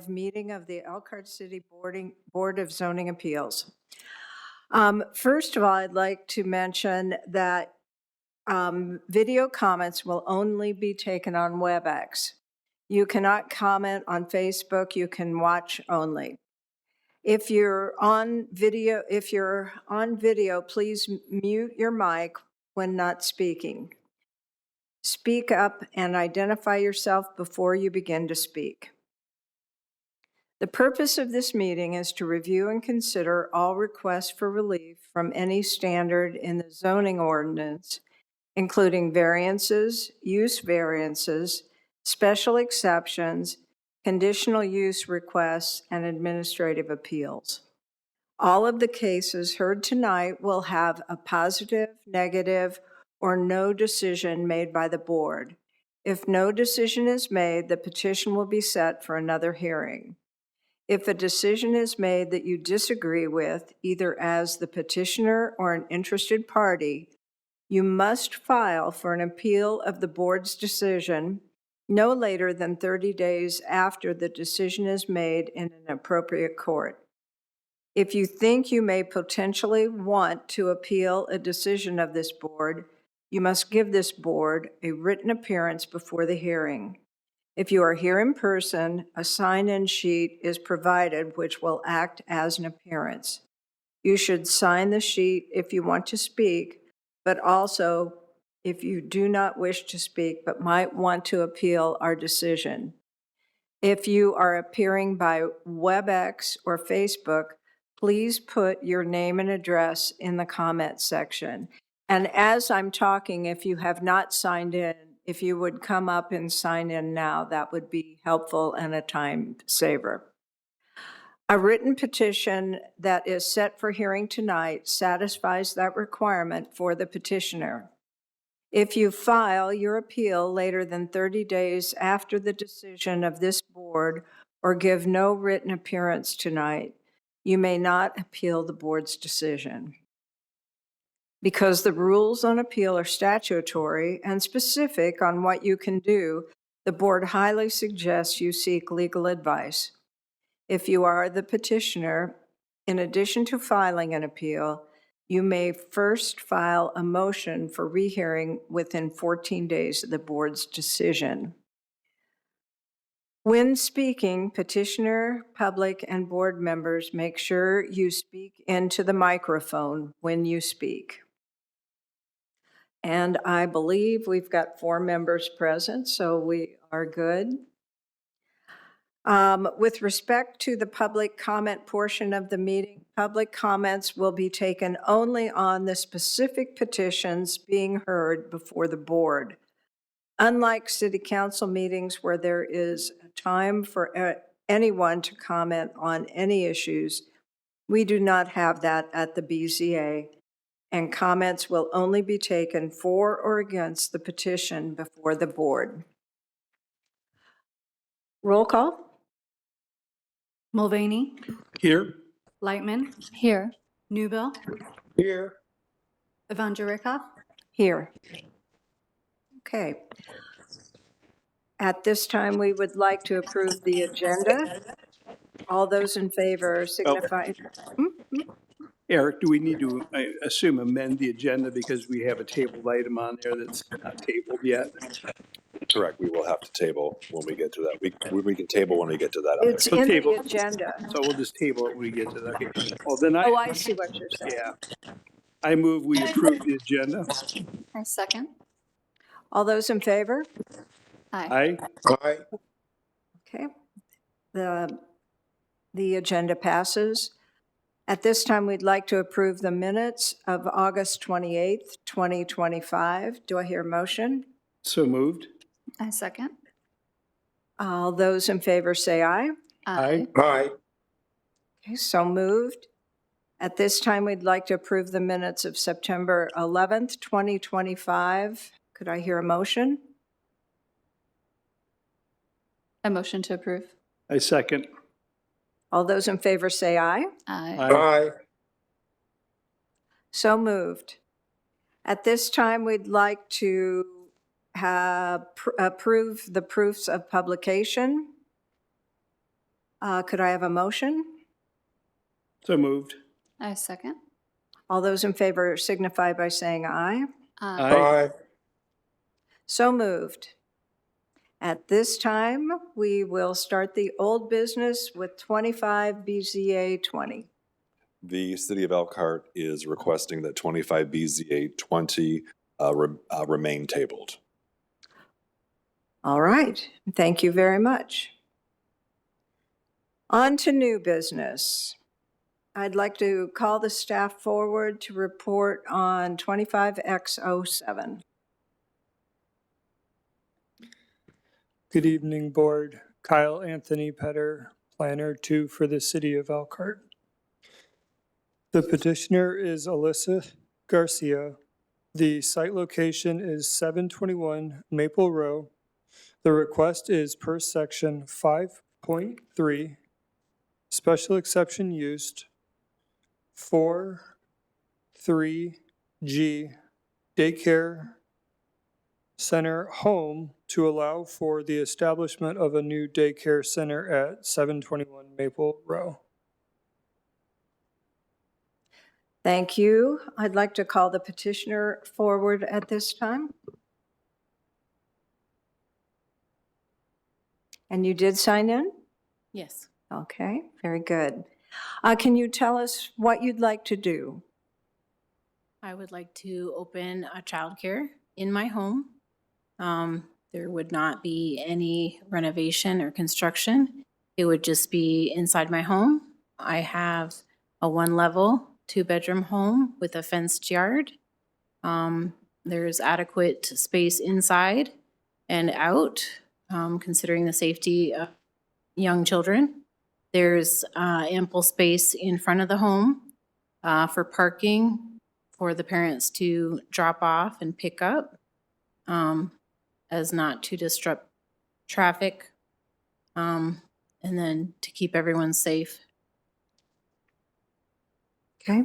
Meeting of the Elkhart City Board of Zoning Appeals. First of all, I'd like to mention that video comments will only be taken on WebEx. You cannot comment on Facebook, you can watch only. If you're on video, please mute your mic when not speaking. Speak up and identify yourself before you begin to speak. The purpose of this meeting is to review and consider all requests for relief from any standard in the zoning ordinance, including variances, use variances, special exceptions, conditional use requests, and administrative appeals. All of the cases heard tonight will have a positive, negative, or no decision made by the board. If no decision is made, the petition will be set for another hearing. If a decision is made that you disagree with, either as the petitioner or an interested party, you must file for an appeal of the board's decision no later than 30 days after the decision is made in an appropriate court. If you think you may potentially want to appeal a decision of this board, you must give this board a written appearance before the hearing. If you are here in person, a sign-in sheet is provided which will act as an appearance. You should sign the sheet if you want to speak, but also if you do not wish to speak but might want to appeal our decision. If you are appearing by WebEx or Facebook, please put your name and address in the comment section. And as I'm talking, if you have not signed in, if you would come up and sign in now, that would be helpful and a time saver. A written petition that is set for hearing tonight satisfies that requirement for the petitioner. If you file your appeal later than 30 days after the decision of this board or give no written appearance tonight, you may not appeal the board's decision. Because the rules on appeal are statutory and specific on what you can do, the board highly suggests you seek legal advice. If you are the petitioner, in addition to filing an appeal, you may first file a motion for rehearing within 14 days of the board's decision. When speaking, petitioner, public, and board members, make sure you speak into the microphone when you speak. And I believe we've got 4 members present, so we are good. With respect to the public comment portion of the meeting, public comments will be taken only on the specific petitions being heard before the board. Unlike city council meetings where there is a time for anyone to comment on any issues, we do not have that at the BZA, and comments will only be taken for or against the petition before the board. Roll call. Mulvaney, Here. Lightman, Here. Newbill, Here. Evangelista. Here. Okay. At this time, we would like to approve the agenda. All those in favor signify. Eric, do we need to, I assume, amend the agenda because we have a tabled item on there that's not tabled yet? Correct. We will have to table when we get to that. We can table when we get to that. It's So in table. the agenda. So we'll just table it when we get to that. Okay. Well, then Oh, I see what you're saying. Yeah. I move we approve the agenda. I second. All those in favor? Aye. Aye. Okay. The agenda passes. At this time, we'd like to approve the minutes of August 28th, 2025. Do I hear a motion? So moved. I second. All those in favor say aye. Aye. Okay, so moved. At this time, we'd like to approve the minutes of September 11th, 2025. Could I hear a motion? A motion to approve. I second. All those in favor say aye. Aye. Aye. So moved. At this time, we'd like to approve the proofs of publication. Could I have a motion? So moved. I second. All those in favor signify by saying aye. Aye. So moved. At this time, we will start the old business with 25 BZA 20. The city of Elkhart is requesting that 25 BZA 20 remain tabled. All right, thank you very much. On to new business. I'd like to call the staff forward to report on 25X07. Good evening, Board. Kyle Anthony Petter, Planner 2 for the City of Elkhart. The petitioner is Alyssa Garcia. The site location is 721 Maple Row. The request is per section 5.3, special exception used, 4.3G, daycare center home to allow for the establishment of a new daycare center at 721 Maple Row. Thank you. I'd like to call the petitioner forward at this time. And you did sign in? Yes, Okay, very good. Can you tell us what you'd like to do? I would like to open a childcare in my home. There would not be any renovation or construction. It would just be inside my home. I have a one-level, two-bedroom home with a fenced yard. There's adequate space inside and out, considering the safety of young children. There's ample space in front of the home for parking for the parents to drop off and pick up, as not to disrupt traffic, and then to keep everyone safe. Okay.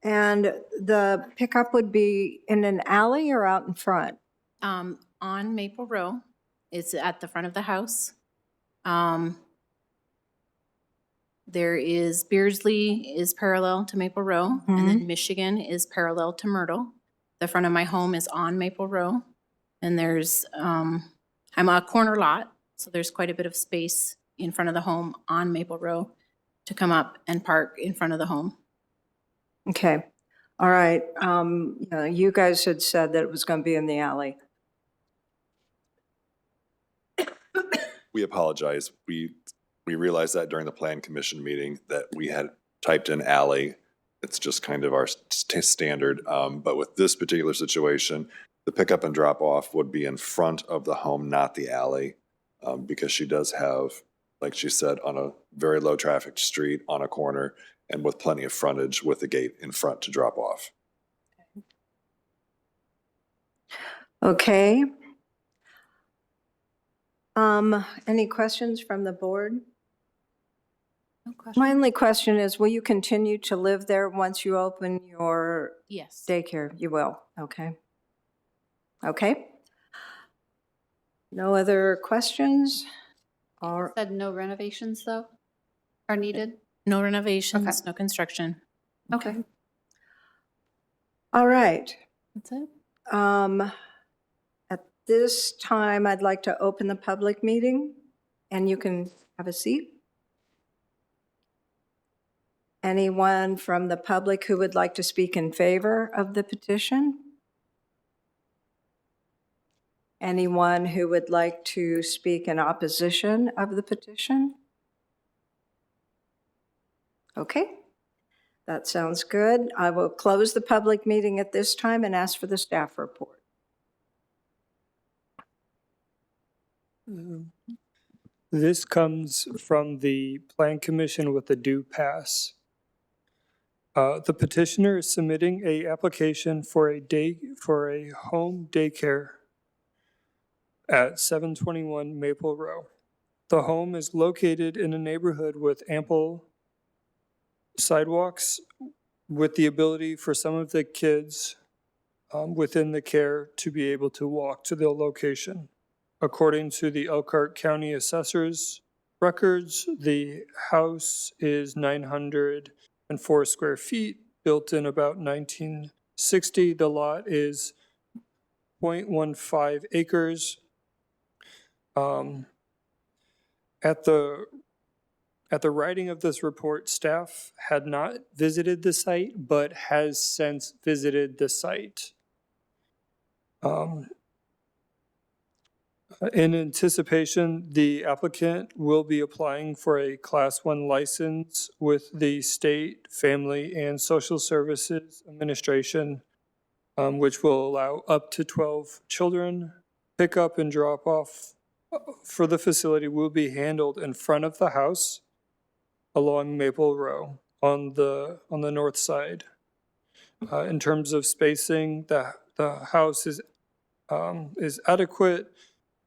And the pickup would be in an alley or out in front? On Maple Row, it's at the front of the house. There is Beardsley is parallel to Maple Row, and then Michigan is parallel to Myrtle. The front of my home is on Maple Row, and there's, I'm a corner lot, so there's quite a bit of space in front of the home on Maple Row to come up and park in front of the home. Okay. All right. You guys had said that it was going to be in the alley. We apologize. We realized that during the Plan Commission meeting that we had typed in alley. It's just kind of our standard. But with this particular situation, the pickup and drop off would be in front of the home, not the alley, because she does have, like she said, on a very low traffic street on a corner and with plenty of frontage with the gate in front to drop off. Okay. Any questions from the board? No question? My only question is, will you continue to live there once you open your Yes. daycare? You will, okay. Okay. No other questions? Or, Said no renovations, though, are needed? No renovations, Okay. no construction. okay. All right. That's it. At this time, I'd like to open the public meeting, and you can have a seat. Anyone from the public who would like to speak in favor of the petition? Anyone who would like to speak in opposition of the petition? Okay, that sounds good. I will close the public meeting at this time and ask for the staff report. This comes from the Plan Commission with a due pass. The petitioner is submitting a application for a home daycare at 721 Maple Row. The home is located in a neighborhood with ample sidewalks with the ability for some of the kids within the care to be able to walk to the location. According to the Elkhart County Assessor's records, the house is 904 square feet, built in about 1960. The lot is 0.15 acres. At the writing of this report, staff had not visited the site, but has since visited the site. In anticipation, the applicant will be applying for a Class 1 license with the State Family and Social Services Administration, which will allow up to 12 children. Pickup and drop-off for the facility will be handled in front of the house along Maple Row on the north side. In terms of spacing, the house is adequate.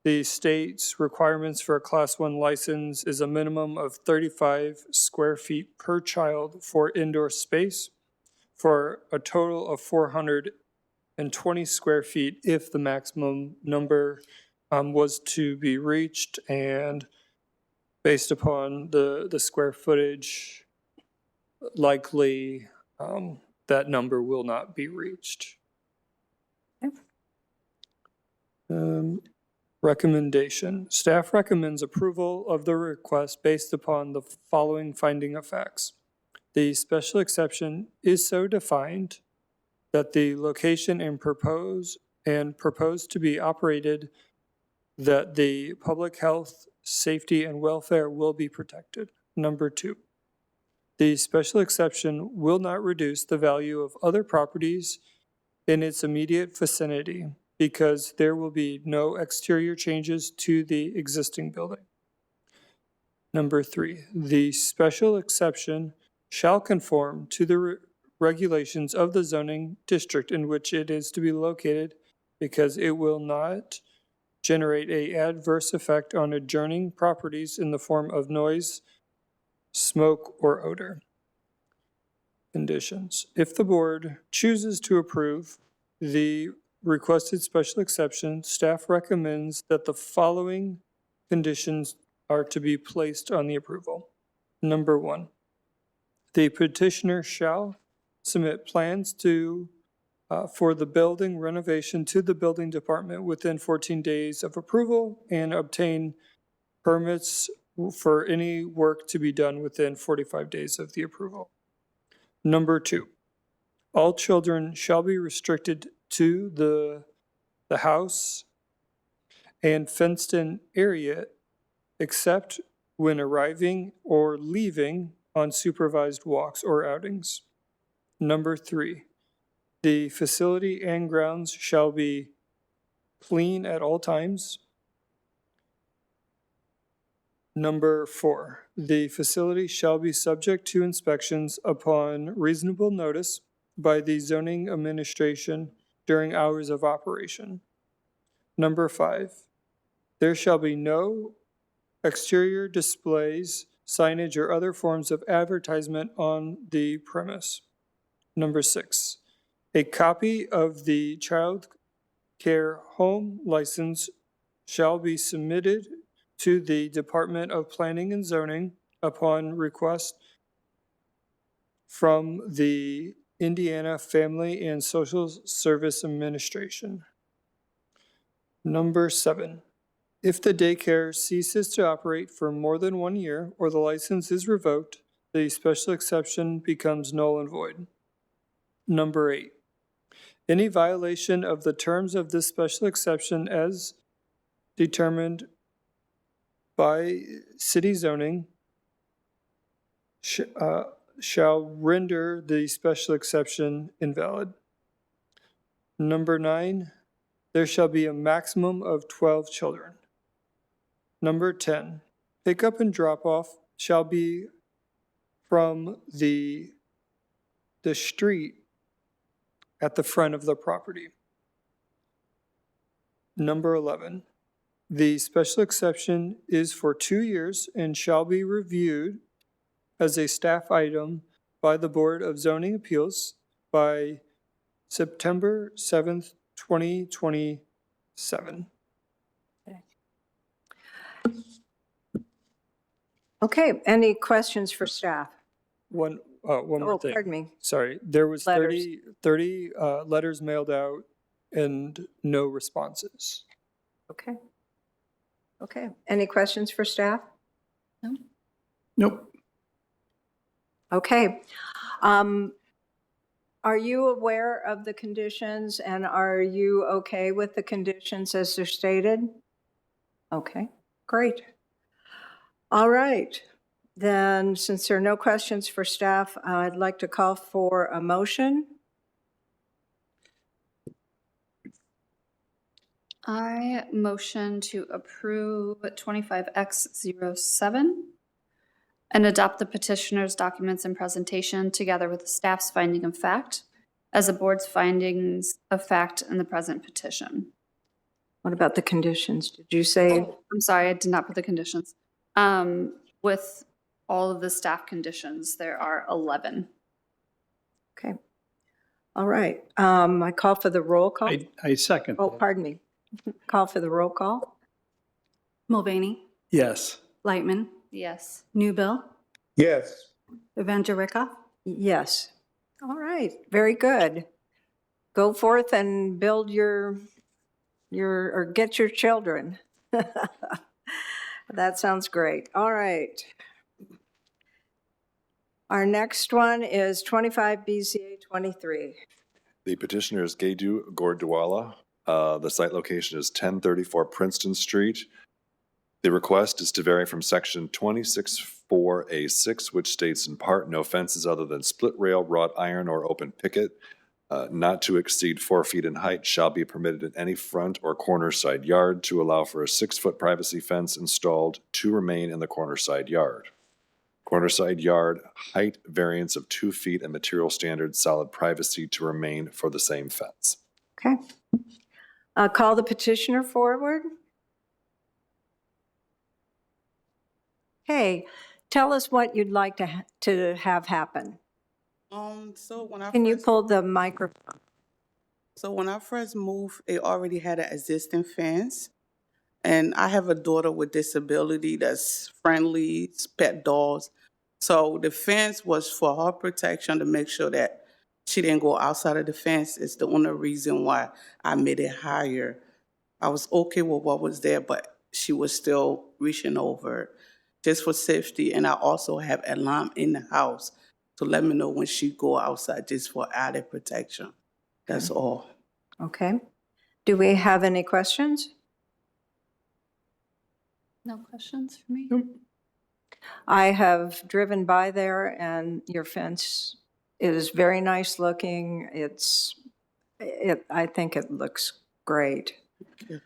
The state's requirements for a Class 1 license is a minimum of 35 square feet per child for indoor space, for a total of 420 square feet if the maximum number was to be reached, and based upon the square footage, likely that number will not be reached. Recommendation. Staff recommends approval of the request based upon the following finding of facts. The special exception is so defined that the location and proposed to be operated, that the public health, safety, and welfare will be protected. Number 2, the special exception will not reduce the value of other properties in its immediate vicinity, because there will be no exterior changes to the existing building. Number 3, the special exception shall conform to the regulations of the zoning district in which it is to be located, because it will not generate an adverse effect on adjoining properties in the form of noise, smoke, or odor. Conditions. If the board chooses to approve the requested special exception, staff recommends that the following conditions are to be placed on the approval. Number 1, the petitioner shall submit plans for the building renovation to the building department within 14 days of approval, and obtain permits for any work to be done within 45 days of the approval. Number 2, all children shall be restricted to the house and fenced-in area, except when arriving or leaving on supervised walks or outings. Number 3, the facility and grounds shall be clean at all times. Number 4, the facility shall be subject to inspections upon reasonable notice by the zoning administration during hours of operation. Number 5, there shall be no exterior displays, signage, or other forms of advertisement on the premise. Number 6, a copy of the child care home license shall be submitted to the Department of Planning and Zoning upon request from the Indiana Family and Social Service Administration. Number 7, if the daycare ceases to operate for more than 1 year or the license is revoked, the special exception becomes null and void. Number 8, any violation of the terms of this special exception as determined by city zoning shall render the special exception invalid. Number 9, there shall be a maximum of 12 children. Number 10, pickup and drop-off shall be from the street at the front of the property. Number 11, the special exception is for 2 years and shall be reviewed as a staff item by the Board of Zoning Appeals by September 7th, 2027. Okay, any questions for staff? One more Oh, thing. pardon me. Sorry, there was Letters. 30 letters mailed out and no responses. Okay. Okay, any questions for staff? Nope. Okay. Are you aware of the conditions and are you okay with the conditions as they're stated? Okay, great. All right. Then, since there are no questions for staff, I'd like to call for a motion. I motion to approve 25X07 and adopt the petitioner's documents and presentation together with the staff's finding of fact as the board's findings of fact in the present petition. What about the conditions? Did you say? I'm sorry, I did not put the conditions. With all of the staff conditions, there are 11. Okay. All right. I call for the roll call. I second. Oh, that. pardon me. Call for the roll call. Mulvaney, Yes. Lightman, Yes. Newbill, Yes. Evangelista, Yes. All right. Very good. Go forth and build or get your children. That sounds great. All right. Our next one is 25 BZA 23. The petitioner is Gaidu Gordwala. The site location is 1034 Princeton Street. The request is to vary from section 26(4)(a)(6), which states in part, no fences other than split rail, wrought iron, or open picket, not to exceed 4 feet in height, shall be permitted in any front or corner side yard to allow for a 6-foot privacy fence installed to remain in the corner side yard. Corner side yard, height variance of 2 feet and material standard solid privacy to remain for the same fence. Okay. Call the petitioner forward. Okay, tell us what you'd like to have happen. So when I Can you first, pull the microphone? so when I first moved, it already had an existing fence. And I have a daughter with disability that's friendly, pet dogs. So the fence was for her protection to make sure that she didn't go outside of the fence. It's the only reason why I made it higher. I was okay with what was there, but she was still reaching over just for safety. And I also have an alarm in the house to let me know when she go outside just for added protection. That's all. Okay. Do we have any questions? No questions for me? I have driven by there and your fence is very nice looking. I think it looks great. you.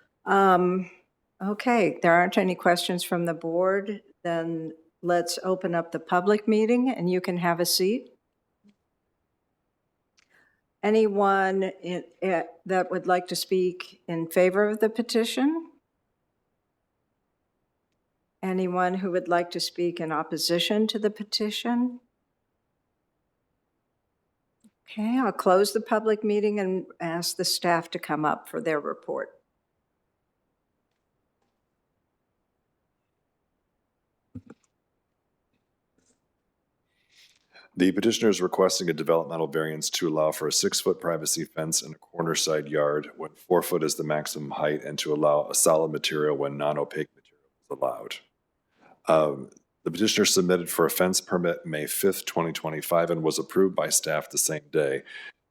Okay, there aren't any questions from the board. Then let's open up the public meeting and you can have a seat. Anyone that would like to speak in favor of the petition? Anyone who would like to speak in opposition to the petition? Okay, I'll close the public meeting and ask the staff to come up for their report. The petitioner is requesting a developmental variance to allow for a 6-foot privacy fence in a corner side yard when 4 foot is the maximum height and to allow a solid material when non-opaque material is allowed. The petitioner submitted for a fence permit May 5th, 2025 and was approved by staff the same day.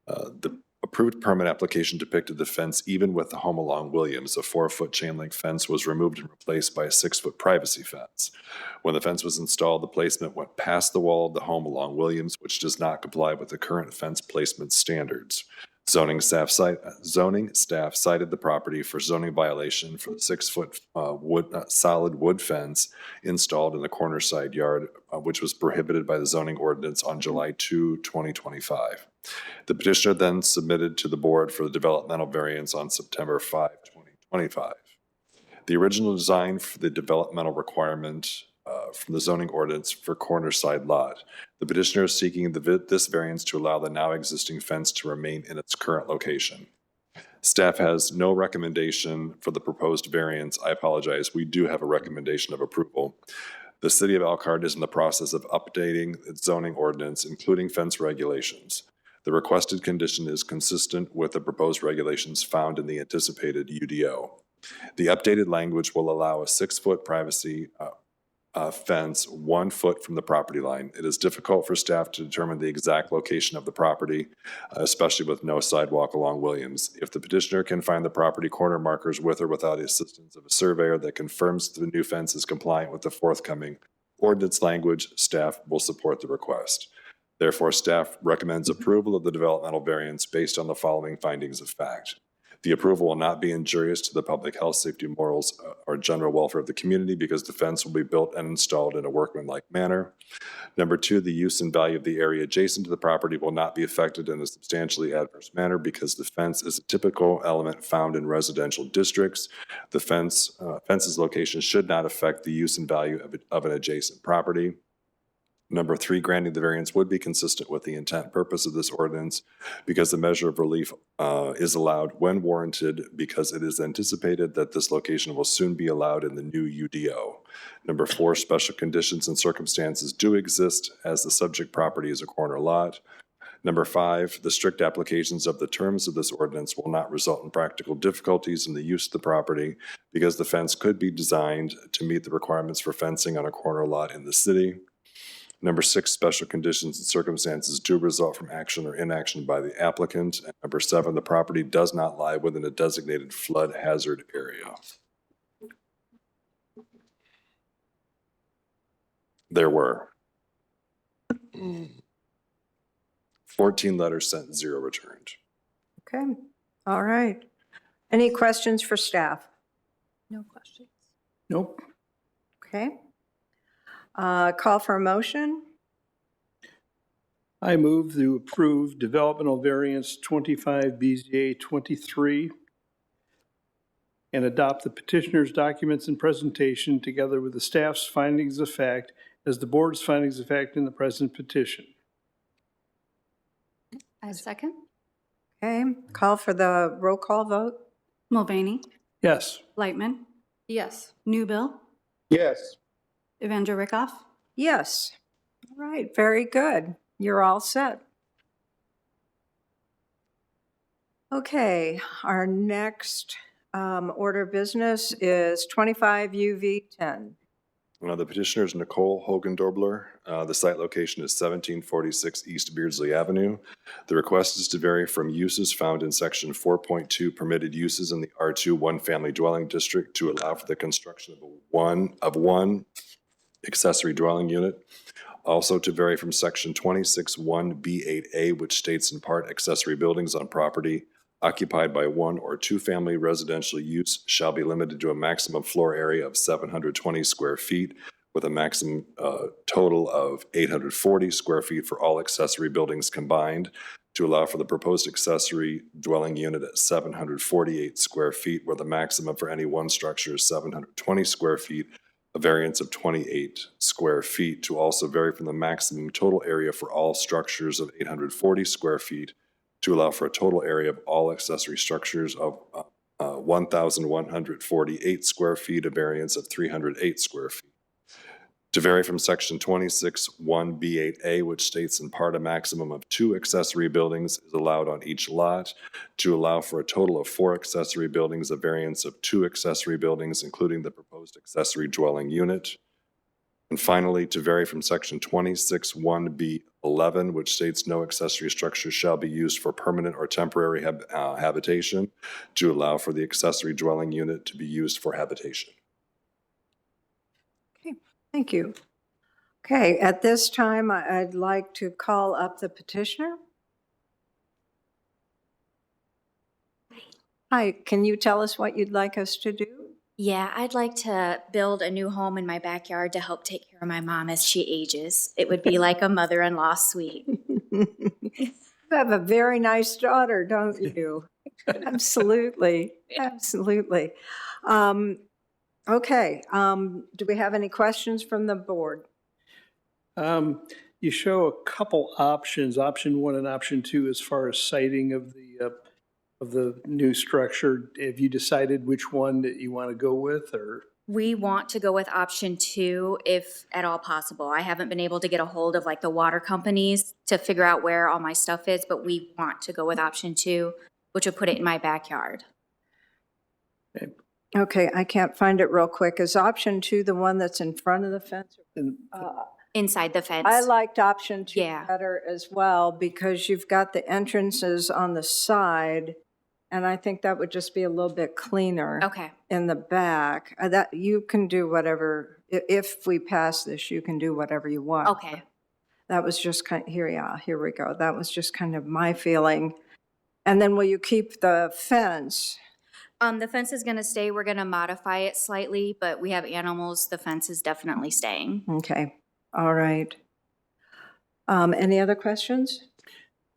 The approved permit application depicted the fence even with the home along Williams. A 4-foot chain link fence was removed and replaced by a 6-foot privacy fence. When the fence was installed, the placement went past the wall of the home along Williams, which does not comply with the current fence placement standards. Zoning staff cited the property for zoning violation for the 6-foot solid wood fence installed in the corner side yard, which was prohibited by the zoning ordinance on July 2, 2025. The petitioner then submitted to the board for the developmental variance on September 5, 2025. The original design for the developmental requirement from the zoning ordinance for corner side lot. The petitioner is seeking this variance to allow the now existing fence to remain in its current location. Staff has no recommendation for the proposed variance. I apologize. We do have a recommendation of approval. The City of Elkhart is in the process of updating its zoning ordinance, including fence regulations. The requested condition is consistent with the proposed regulations found in the anticipated UDO. The updated language will allow a 6-foot privacy fence 1 foot from the property line. It is difficult for staff to determine the exact location of the property, especially with no sidewalk along Williams. If the petitioner can find the property corner markers with or without the assistance of a surveyor that confirms the new fence is compliant with the forthcoming ordinance language, staff will support the request. Therefore, staff recommends approval of the developmental variance based on the following findings of fact. The approval will not be injurious to the public health, safety, morals, or general welfare of the community because the fence will be built and installed in a workmanlike manner. Number 2, the use and value of the area adjacent to the property will not be affected in a substantially adverse manner because the fence is a typical element found in residential districts. The fence's location should not affect the use and value of an adjacent property. Number 3, granting the variance would be consistent with the intent and purpose of this ordinance because the measure of relief is allowed when warranted because it is anticipated that this location will soon be allowed in the new UDO. Number 4, special conditions and circumstances do exist as the subject property is a corner lot. Number 5, the strict applications of the terms of this ordinance will not result in practical difficulties in the use of the property because the fence could be designed to meet the requirements for fencing on a corner lot in the city. Number 6, special conditions and circumstances do result from action or inaction by the applicant. And number 7, the property does not lie within a designated flood hazard area. There were 14 letters sent, 0 returned. Okay, all right. Any questions for staff? No questions. Nope. Okay. Call for a motion. I move to approve developmental variance 25 BZA 23 and adopt the petitioner's documents and presentation together with the staff's findings of fact as the board's findings of fact in the present petition. I second. Okay, call for the roll call vote. Mulvaney, Yes. Lightman, Yes. Newbill, Yes. Evander Rickoff. Yes. All right, very good. You're all set. Okay, our next order of business is 25 UV 10. The petitioner is Nicole Hogendobler. The site location is 1746 East Beardsley Avenue. The request is to vary from uses found in section 4.2 permitted uses in the R2 one-family dwelling district to allow for the construction of one accessory dwelling unit. Also to vary from section 26(1)(b)(8)(a), which states in part accessory buildings on property occupied by 1 or 2 family residential use shall be limited to a maximum floor area of 720 square feet with a maximum total of 840 square feet for all accessory buildings combined, to allow for the proposed accessory dwelling unit at 748 square feet where the maximum for any one structure is 720 square feet, a variance of 28 square feet, to also vary from the maximum total area for all structures of 840 square feet, to allow for a total area of all accessory structures of 1,148 square feet, a variance of 308 square feet. To vary from section 26(1)(b)(8)(a), which states in part a maximum of 2 accessory buildings is allowed on each lot, to allow for a total of 4 accessory buildings, a variance of 2 accessory buildings, including the proposed accessory dwelling unit. And finally, to vary from section 26(1)(b)(11), which states no accessory structure shall be used for permanent or temporary habitation, to allow for the accessory dwelling unit to be used for habitation. Thank you. Okay, at this time, I'd like to call up the petitioner. Hi, can you tell us what you'd like us to do? Yeah, I'd like to build a new home in my backyard to help take care of my mom as she ages. It would be like a mother-in-law suite. You have a very nice daughter, don't you? Absolutely, absolutely. Okay, do we have any questions from the board? You show a couple options, option 1 and option 2, as far as siting of the new structure. Have you decided which one that you want to go with, or? We want to go with option 2 if at all possible. I haven't been able to get a hold of like the water companies to figure out where all my stuff is, but we want to go with option 2, which would put it in my backyard. Okay, I can't find it real quick. Is option 2 the one that's in front of the fence? And Inside the fence. I liked option 2 Yeah. better as well because you've got the entrances on the side, and I think that would just be a little bit cleaner Okay. in the back. That you can do whatever, if we pass this, you can do whatever you want. Okay. That was just here we go. That was just kind of my feeling. And then will you keep the fence? The fence is gonna stay. We're gonna modify it slightly, but we have animals. The fence is definitely staying. Okay, all right. Any other questions?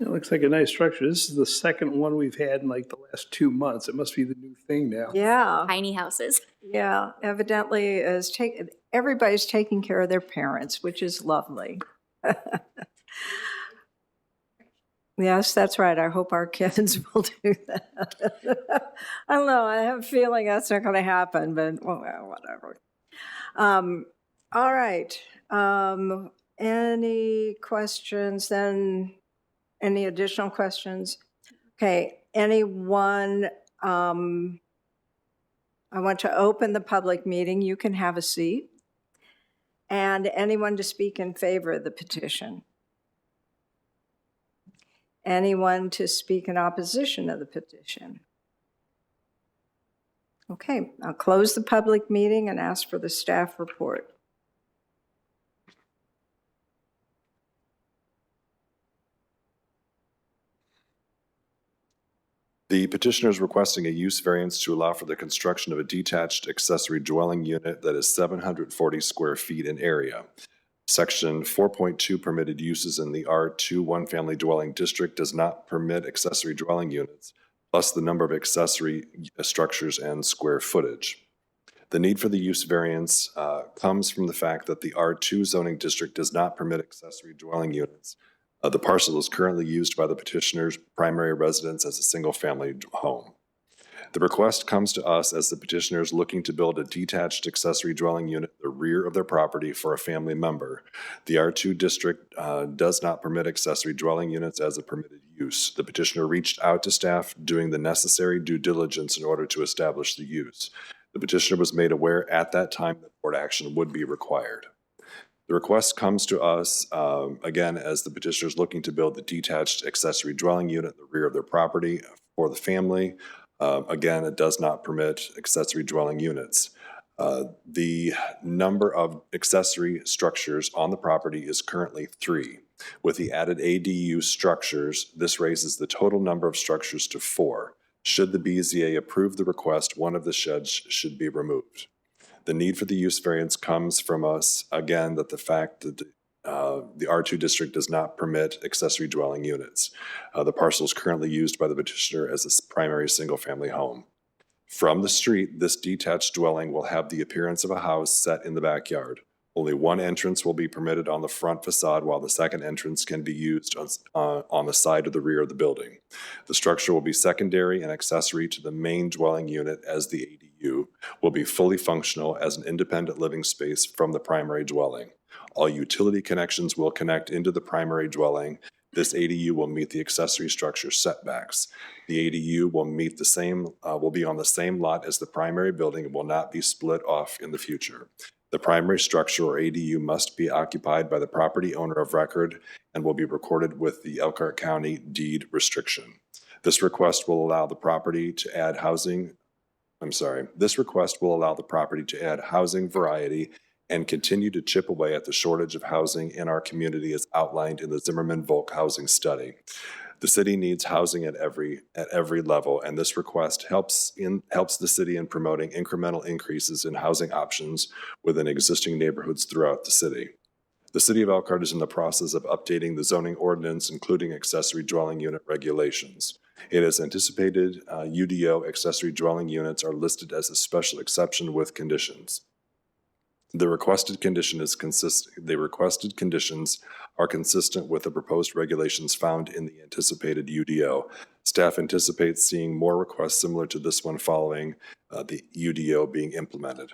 it looks like a nice structure. This is the second one we've had in like the last 2 months. It must be the new thing now. Yeah, Tiny houses. yeah, evidently everybody's taking care of their parents, which is lovely. Yes, that's right. I hope our kids will do that. I don't know. I have a feeling that's not going to happen, but well, whatever. All right. Any questions then? Any additional questions? Okay. Anyone? I want to open the public meeting. You can have a seat. And anyone to speak in favor of the petition? Anyone to speak in opposition of the petition? Okay, I'll close the public meeting and ask for the staff report. The petitioner is requesting a use variance to allow for the construction of a detached accessory dwelling unit that is 740 square feet in area. Section 4.2 permitted uses in the R2 one-family dwelling district does not permit accessory dwelling units, plus the number of accessory structures and square footage. The need for the use variance comes from the fact that the R2 zoning district does not permit accessory dwelling units. The parcel is currently used by the petitioner's primary residence as a single-family home. The request comes to us as the petitioner is looking to build a detached accessory dwelling unit at the rear of their property for a family member. The R2 district does not permit accessory dwelling units as a permitted use. The petitioner reached out to staff doing the necessary due diligence in order to establish the use. The petitioner was made aware at that time that board action would be required. The request comes to us, again, as the petitioner is looking to build the detached accessory dwelling unit at the rear of their property for the family. Again, it does not permit accessory dwelling units. The number of accessory structures on the property is currently 3. With the added ADU structures, this raises the total number of structures to 4. Should the BZA approve the request, one of the sheds should be removed. The need for the use variance comes from us, again, that the fact that the R2 district does not permit accessory dwelling units. The parcel is currently used by the petitioner as a primary single-family home. From the street, this detached dwelling will have the appearance of a house set in the backyard. Only one entrance will be permitted on the front facade, while the second entrance can be used on the side of the rear of the building. The structure will be secondary and accessory to the main dwelling unit, as the ADU will be fully functional as an independent living space from the primary dwelling. All utility connections will connect into the primary dwelling. This ADU will meet the accessory structure setbacks. The ADU will be on the same lot as the primary building and will not be split off in the future. The primary structure or ADU must be occupied by the property owner of record and will be recorded with the Elkhart County deed restriction. This request will allow the property to add housing variety and continue to chip away at the shortage of housing in our community as outlined in the Zimmerman-Volk housing study. The city needs housing at every level, and this request helps the city in promoting incremental increases in housing options within existing neighborhoods throughout the city. The city of Elkhart is in the process of updating the zoning ordinance, including accessory dwelling unit regulations. It is anticipated UDO accessory dwelling units are listed as a special exception with conditions. The requested conditions are consistent with the proposed regulations found in the anticipated UDO. Staff anticipates seeing more requests similar to this one following the UDO being implemented.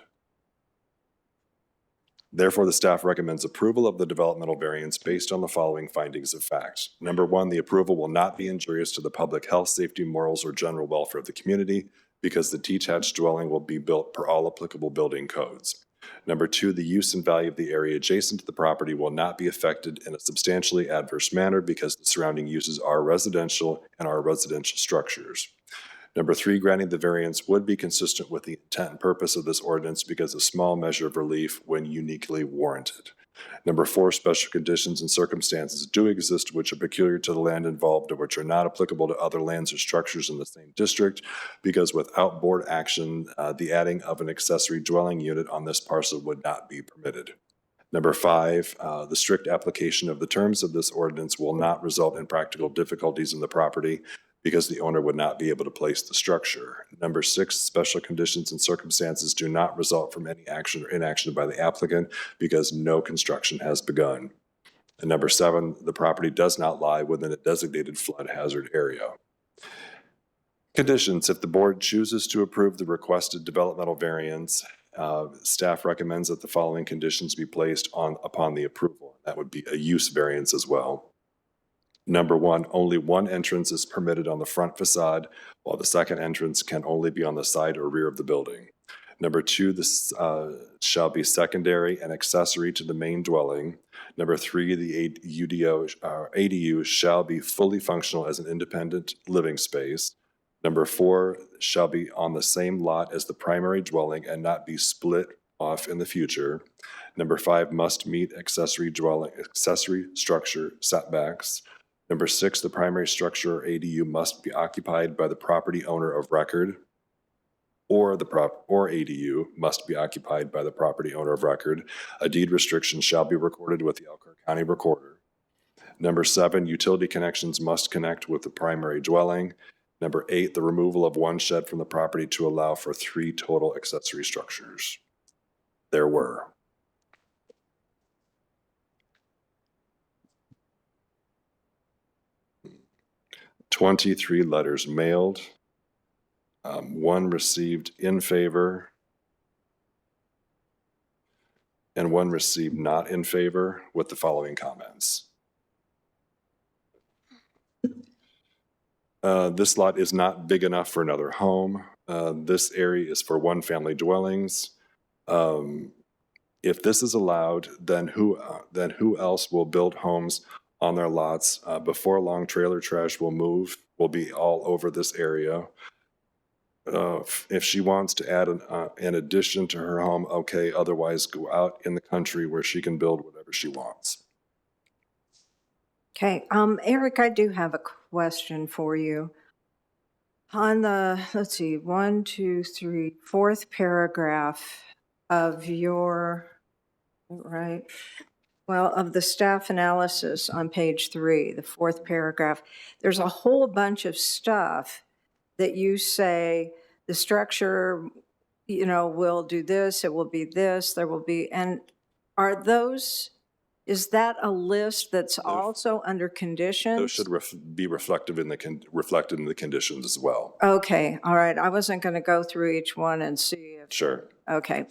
Therefore, the staff recommends approval of the developmental variance based on the following findings of fact. Number one, the approval will not be injurious to the public health, safety, morals, or general welfare of the community because the detached dwelling will be built per all applicable building codes. Number two, the use and value of the area adjacent to the property will not be affected in a substantially adverse manner because the surrounding uses are residential and are residential structures. Number three, granting the variance would be consistent with the intent and purpose of this ordinance because a small measure of relief when uniquely warranted. Number four, special conditions and circumstances do exist which are peculiar to the land involved or which are not applicable to other lands or structures in the same district because without board action, the adding of an accessory dwelling unit on this parcel would not be permitted. Number five, the strict application of the terms of this ordinance will not result in practical difficulties in the property because the owner would not be able to place the structure. Number six, special conditions and circumstances do not result from any action or inaction by the applicant because no construction has begun. And number seven, the property does not lie within a designated flood hazard area. Conditions: if the board chooses to approve the requested developmental variance, staff recommends that the following conditions be placed upon the approval. That would be a use variance as well. Number one, only one entrance is permitted on the front facade, while the second entrance can only be on the side or rear of the building. Number two, this shall be secondary and accessory to the main dwelling. Number three, the ADU shall be fully functional as an independent living space. Number four, shall be on the same lot as the primary dwelling and not be split off in the future. Number five, must meet accessory structure setbacks. Number six, the primary structure or ADU must be occupied by the property owner of record, or ADU must be occupied by the property owner of record. A deed restriction shall be recorded with the Elkhart County Recorder. Number seven, utility connections must connect with the primary dwelling. Number eight, the removal of one shed from the property to allow for 3 total accessory structures. There were. "23 letters mailed, 1 received in favor, and 1 received not in favor with the following comments. This lot is not big enough for another home. This area is for one-family dwellings. If this is allowed, then who else will build homes on their lots? Before long, trailer trash will be all over this area. If she wants to add an addition to her home, okay, otherwise go out in the country where she can build whatever she wants." Okay, Eric, I do have a question for you. On the, let's see, 1, 2, 3, 4th paragraph of your, right, well, of the staff analysis on page 3, the 4th paragraph, there's a whole bunch of stuff that you say the structure, will do this, it will be this, there will be, and are those, is that a list that's also under conditions? Those should be reflected in the conditions as well. Okay, all right. I wasn't going to go through each one and see if, Sure. okay.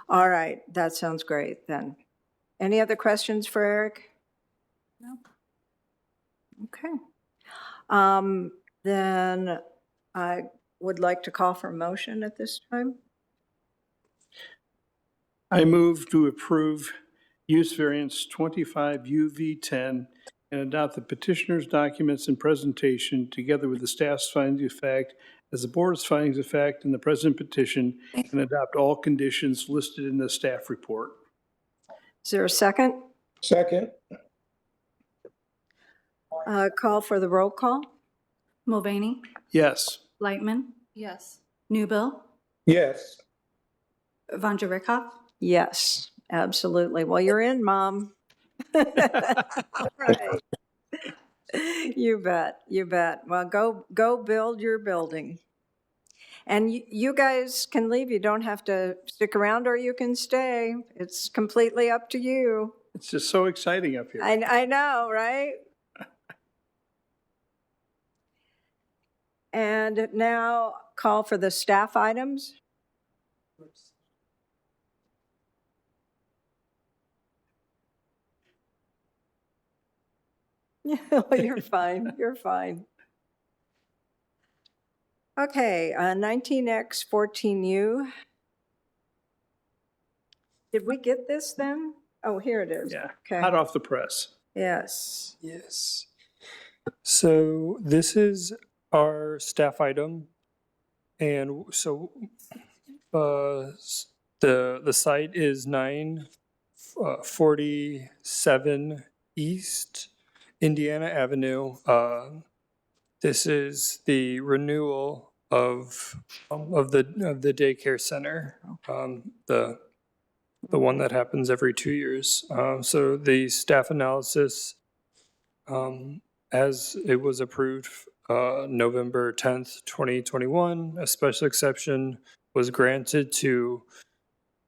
All right, that sounds great then. Any other questions for Eric? No. Okay. Then I would like to call for a motion at this time. I move to approve use variance 25 UV10 and adopt the petitioner's documents and presentation together with the staff's findings of fact as the board's findings of fact in the present petition and adopt all conditions listed in the staff report. Is there a second? Second. Call for the roll call? Mulvaney, Yes. Lightman, Yes. Newbill, Yes. Vondra Rickoff, Yes, absolutely. Well, you're in, Mom. All right. You bet, you bet. Well, go build your building. And you guys can leave. You don't have to stick around or you can stay. It's completely up to you. It's just so exciting up here. I know, right? And now call for the staff items. You're fine, you're fine. Okay, 19X 14U. Did we get this then? Oh, here it is. Yeah, Okay, hot off the press. yes. Yes. So this is our staff item. And so the site is 947 East Indiana Avenue. This is the renewal of the daycare center, the one that happens every 2 years. So the staff analysis, as it was approved November 10th, 2021, a special exception was granted to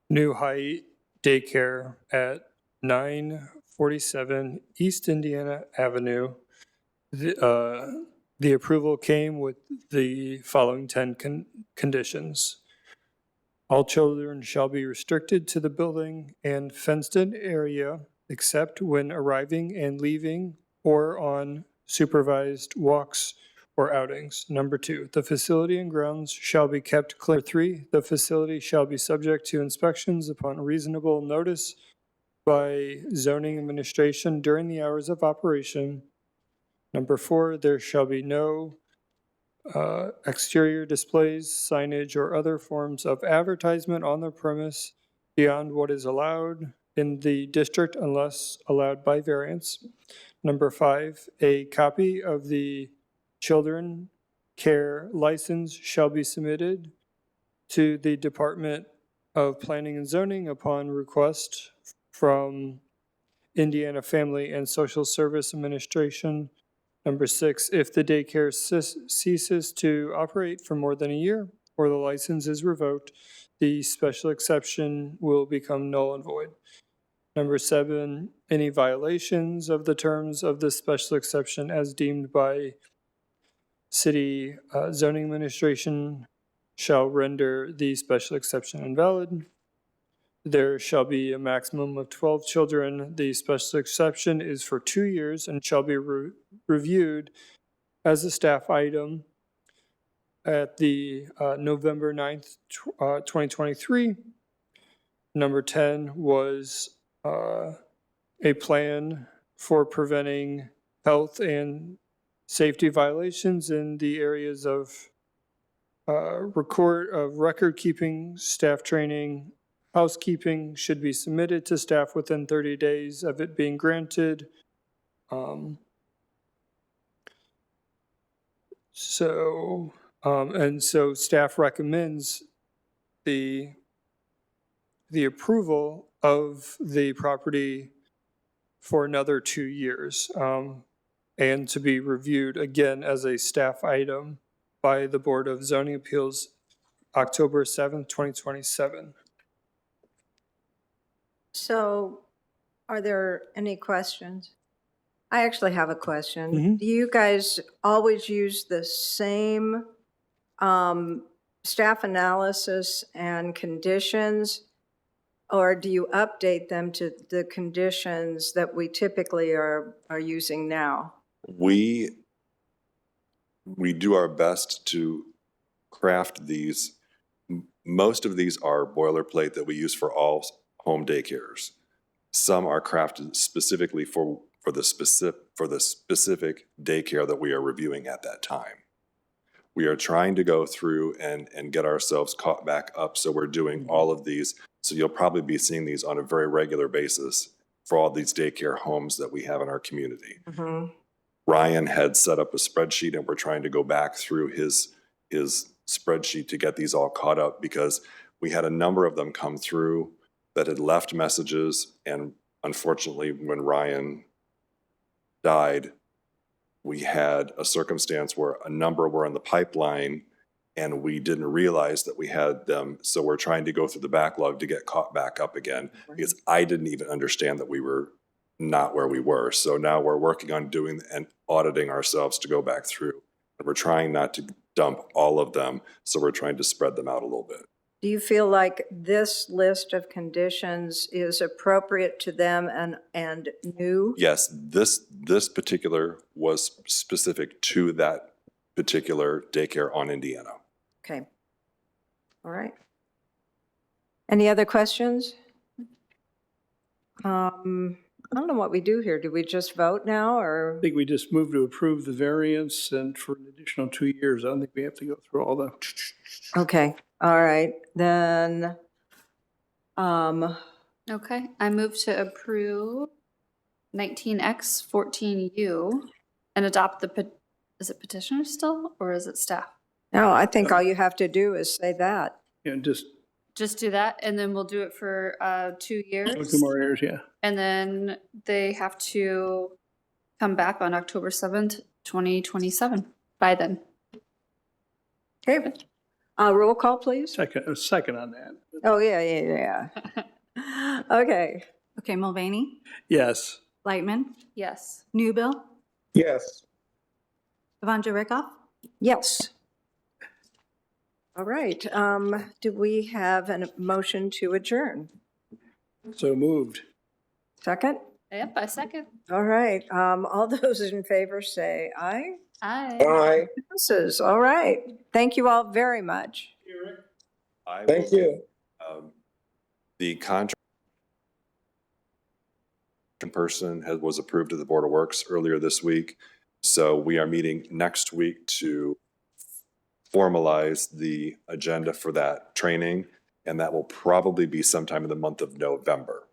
New Height Daycare at 947 East Indiana Avenue. The approval came with the following 10 conditions. All children shall be restricted to the building and fenced-in area except when arriving and leaving or on supervised walks or outings. Number 2, the facility and grounds shall be kept clear. 3, the facility shall be subject to inspections upon reasonable notice by zoning administration during the hours of operation. Number 4, there shall be no exterior displays, signage, or other forms of advertisement on the premise beyond what is allowed in the district unless allowed by variance. Number 5, a copy of the children care license shall be submitted to the Department of Planning and Zoning upon request from Indiana Family and Social Service Administration. Number 6, if the daycare ceases to operate for more than a year or the license is revoked, the special exception will become null and void. Number 7, any violations of the terms of the special exception as deemed by city zoning administration shall render the special exception invalid. There shall be a maximum of 12 children. The special exception is for 2 years and shall be reviewed as a staff item at the November 9th, 2023. Number 10 was a plan for preventing health and safety violations in the areas of record keeping, staff training, housekeeping should be submitted to staff within 30 days of it being granted. So staff recommends the approval of the property for another 2 years, and to be reviewed again as a staff item by the Board of Zoning Appeals, October 7th, 2027. So are there any questions? I actually have a question. Mhm. Do you guys always use the same staff analysis and conditions? Or do you update them to the conditions that we typically are using now? We do our best to craft these. Most of these are boilerplate that we use for all home daycares. Some are crafted specifically for the specific daycare that we are reviewing at that time. We are trying to go through and get ourselves caught back up, so we're doing all of these. So you'll probably be seeing these on a very regular basis for all these daycare homes that we have in our community. Mm-hmm. Ryan had set up a spreadsheet, and we're trying to go back through his spreadsheet to get these all caught up, because we had a number of them come through that had left messages, and unfortunately, when Ryan died, we had a circumstance where a number were in the pipeline and we didn't realize that we had them. So we're trying to go through the backlog to get caught back up again, because I didn't even understand that we were not where we were. So now we're working on doing and auditing ourselves to go back through. And we're trying not to dump all of them. So we're trying to spread them out a little bit. Do you feel like this list of conditions is appropriate to them and new? Yes, this particular was specific to that particular daycare on Indiana. Okay. All right. Any other questions? I don't know what we do here. Do we just vote now, or? I think we just move to approve the variance and for an additional 2 years. I don't think we have to go through all the. Okay, all right, then, Okay, I move to approve 19X 14U and adopt is it petitioner still, or is it staff? no, I think all you have to do is say that. Just Just do that, and then we'll do it for 2 years. 2 more years, yeah. And then they have to come back on October 7th, 2027, by then. Okay, roll call, please. Second on that. Oh, yeah. Okay, Okay, Mulvaney, Yes. Lightman, Yes. Newbill, Yes. Avondra Rickhoff, yes. All right, do we have a motion to adjourn? So moved. Second? Yep, I second. All right, all those in favor say aye. Aye. Passes, all right. Thank you all very much. Thank you. The contract person was approved to the Board of Works earlier this week. So we are meeting next week to formalize the agenda for that training, and that will probably be sometime in the month of November.